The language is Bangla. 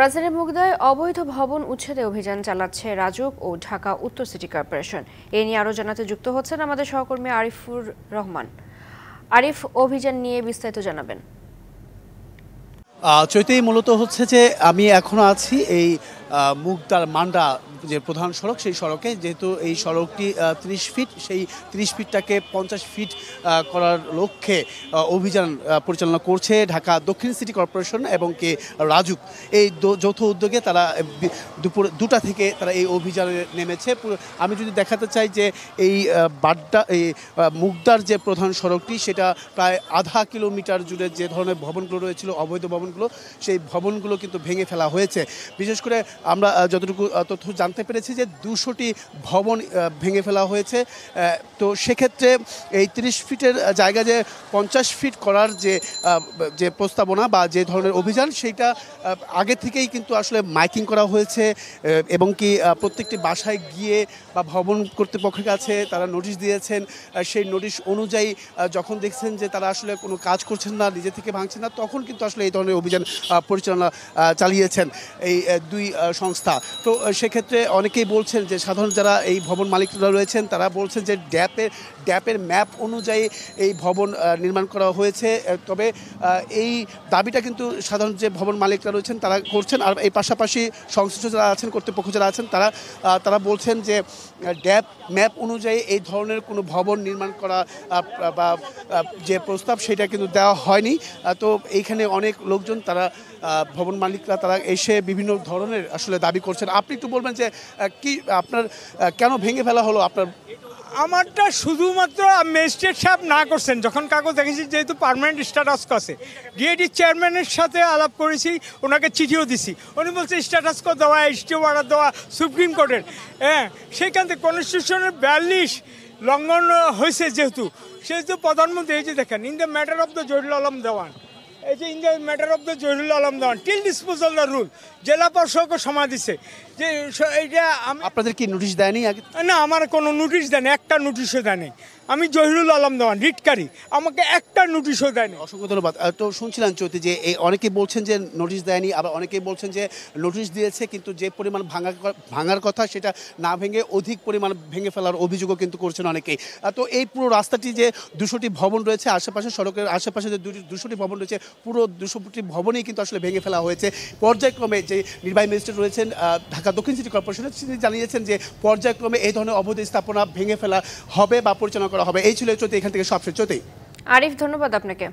রাজধানীর মুগদায় অবৈধ ভবন উচ্ছেদে অভিযান চালাচ্ছে রাজউক ও ঢাকা উত্তর সিটি কর্পোরেশন। এ নিয়ে আরও জানাতে যুক্ত হচ্ছেন আমাদের সহকর্মী আরিফুর রহমান। আরিফ, অভিযান নিয়ে বিস্তারিত জানাবেন। চৈতি, মূলত হচ্ছে যে আমি এখনো আছি এই মুগদার মান্ডা যে প্রধান সড়ক, সেই সড়কে। যেহেতু এই সড়কটি 30 ফিট, সেই 30 ফিটটাকে 50 ফিট করার লক্ষ্যে অভিযান পরিচালনা করছে ঢাকা দক্ষিণ সিটি কর্পোরেশন এবং রাজুক। এই যৌথ উদ্যোগে তারা দুপুর 2টা থেকে তারা এই অভিযানে নেমেছে। আমি যদি দেখাতে চাই যে এই এই মুগদার যে প্রধান সড়কটি, সেটা প্রায় আধা কিলোমিটার জুড়ে যে ধরনের ভবনগুলো রয়েছিল, অবৈধ ভবনগুলো, সেই ভবনগুলো কিন্তু ভেঙে ফেলা হয়েছে। বিশেষ করে আমরা যতটুকু তথ্য জানতে পেরেছি যে 200টি ভবন ভেঙে ফেলা হয়েছে। তো সেক্ষেত্রে এই 30 ফিটের জায়গা যে 50 ফিট করার যে প্রস্তাবনা বা যে ধরনের অভিযান, সেইটা আগে থেকেই কিন্তু আসলে মাইকিং করা হয়েছে এবং প্রত্যেকটি বাসায় গিয়ে বা ভবন কর্তৃপক্ষের কাছে তারা নোটিশ দিয়েছেন। সেই নোটিশ অনুযায়ী যখন দেখছেন যে তারা আসলে কোনো কাজ করছেন না, নিজে থেকে ভাঙছেন না, তখন কিন্তু আসলে এই ধরনের অভিযান পরিচালনা চালিয়েছেন এই দুই সংস্থা। তো সেক্ষেত্রে অনেকেই বলছেন যে সাধারণ যারা এই ভবন মালিকরা রয়েছেন, তারা বলছেন যে ড্যাপের ম্যাপ অনুযায়ী এই ভবন নির্মাণ করা হয়েছে। তবে এই দাবিটা কিন্তু সাধারণ যে ভবন মালিকরা রয়েছেন তারা করছেন। আর এই পাশাপাশি সংশ্লিষ্ট যারা আছেন, কর্তৃপক্ষ যারা আছেন, তারা বলছেন যে ড্যাপ ম্যাপ অনুযায়ী এই ধরনের কোনো ভবন নির্মাণ করা বা যে প্রস্তাব, সেটা কিন্তু দেওয়া হয়নি। তো এইখানে অনেক লোকজন, তারা ভবন মালিকরা, তারা এসে বিভিন্ন ধরনের আসলে দাবি করছেন। আপনি একটু বলবেন যে কি আপনার কেন ভেঙে ফেলা হলো? আমারটা শুধুমাত্র ম্যাজিস্ট্রেট সাহেব না করছেন, যখন কাগজ দেখেছি, যেহেতু পার্মানেন্ট স্ট্যাটাস করছে, ডিএডি চেয়ারম্যানের সাথে আলাপ করেছি, ওনাকে চিঠিও দিছি। উনি বলছে স্ট্যাটাস কো দেওয়া, স্টে অর্ডার দেওয়া সুপ্রিম কোর্টের। সেইখান থেকে কনস্টিটিউশনের 42 লঙ্ঘন হয়েছে। সেহেতু প্রধানমন্ত্রী, এই যে দেখেন, in the matter of the Zahirul Alam Dewan, এই যে in the matter of the Zahirul Alam Dewan till disposal the rule, জেলা পরিষদকে সময় দিচ্ছে যে এইটা। আপনাদের কি নোটিশ দেয়নি আগে? না, আমার কোনো নোটিশ দেয়নি, একটা নোটিশও দেয়নি। আমি জহিরুল আলম দেওয়ান রিটকারী, আমাকে একটা নোটিশও দেয়নি। অসংখ্য ধন্যবাদ। তো শুনছিলাম চৈতি যে অনেকেই বলছেন যে নোটিশ দেয়নি, আবার অনেকেই বলছেন যে নোটিশ দিয়েছে, কিন্তু যে পরিমাণ ভাঙার কথা সেটা না ভেঙে অধিক পরিমাণ ভেঙে ফেলার অভিযোগও কিন্তু করছেন অনেকেই। তো এই পুরো রাস্তাটি যে 200টি ভবন রয়েছে আশেপাশে, সড়কের আশেপাশে যে 200টি ভবন রয়েছে, পুরো 200টি ভবনই কিন্তু আসলে ভেঙে ফেলা হয়েছে। পর্যায়ক্রমে যে নির্বাহী ম্যাজিস্ট্রেট রয়েছেন ঢাকা দক্ষিণ সিটি কর্পোরেশনের, তিনি জানিয়েছেন যে পর্যায়ক্রমে এই ধরনের অবৈধ স্থাপনা ভেঙে ফেলা হবে বা পরিচালনা করা হবে। এই ছিল চৈতি, এখান থেকে সবশেষ। চৈতি। আরিফ, ধন্যবাদ আপনাকে।